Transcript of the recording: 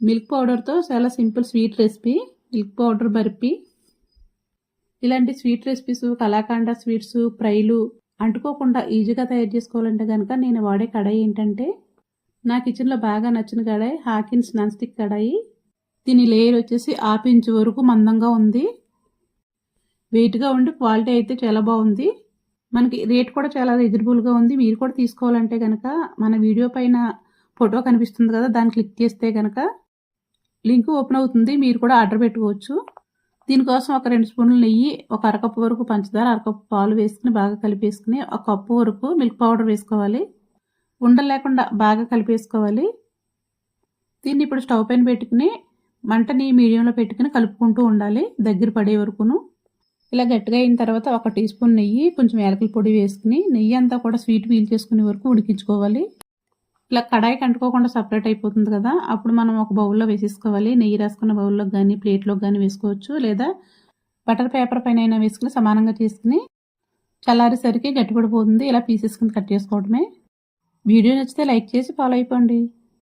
Milk పౌడర్తో చాలా simple sweet recipe milk powder barfi. ఇలాంటి sweet recipes, kalakand sweets, ఫ్రైలు అంటుకోకుండా ఈజీగా తయారు చేసుకోవాలంటే కనుక నేను వాడే కడాయి ఏంటంటే, నా కిచెన్లో బాగా నచ్చిన కడాయి హాకిన్స్ నాన్ స్టిక్ కడాయి. దీని లేయర్ వచ్చేసి 1/2 ఇంచు వరకు మందంగా ఉంది. వెయిట్గా ఉండి క్వాలిటీ అయితే చాలా బాగుంది. మనకి రేట్ కూడా చాలా రీజనబుల్గా ఉంది. మీరు కూడా తీసుకోవాలంటే కనుక మన వీడియో పైన ఫోటో కనిపిస్తుంది కదా, దాన్ని క్లిక్ చేస్తే కనుక లింక్ ఓపెన్ అవుతుంది. మీరు కూడా ఆర్డర్ పెట్టుకోవచ్చు. దీనికోసం ఒక 2 స్పూన్లు నెయ్యి, ఒక అరకప్పు వరకు పంచదార, అరకప్పు పాలు వేసుకుని బాగా కలిపేసుకుని, ఒక కప్పు వరకు మిల్క్ పౌడర్ వేసుకోవాలి. ఉండలు లేకుండా బాగా కలిపేసుకోవాలి. దీన్ని ఇప్పుడు స్టవ్ పైన పెట్టుకుని మంటని మీడియంలో పెట్టుకుని కలుపుకుంటూ ఉండాలి దగ్గర పడే వరకును. ఇలా గట్టిగా అయిన తర్వాత 1 టీ స్పూన్ నెయ్యి, కొంచెం యాలకుల పొడి వేసుకుని నెయ్యి అంతా కూడా స్వీట్ పీల్ చేసుకునే వరకు ఉడికించుకోవాలి. ఇలా కడాయికి అంటుకోకుండా సపరేట్ అయిపోతుంది కదా, అప్పుడు మనం ఒక బౌల్లో వేసేసుకోవాలి. నెయ్యి రాసుకున్న బౌల్లో కానీ ప్లేట్లో కానీ వేసుకోవచ్చు, లేదా బటర్ పేపర్ పైన అయినా వేసుకుని సమానంగా చేసుకుని చల్లారేసరికి గట్టిపడిపోతుంది. ఇలా పీసెస్ కింద కట్ చేసుకోవడమే. వీడియో నచ్చితే లైక్ చేసి ఫాలో అయిపోండి.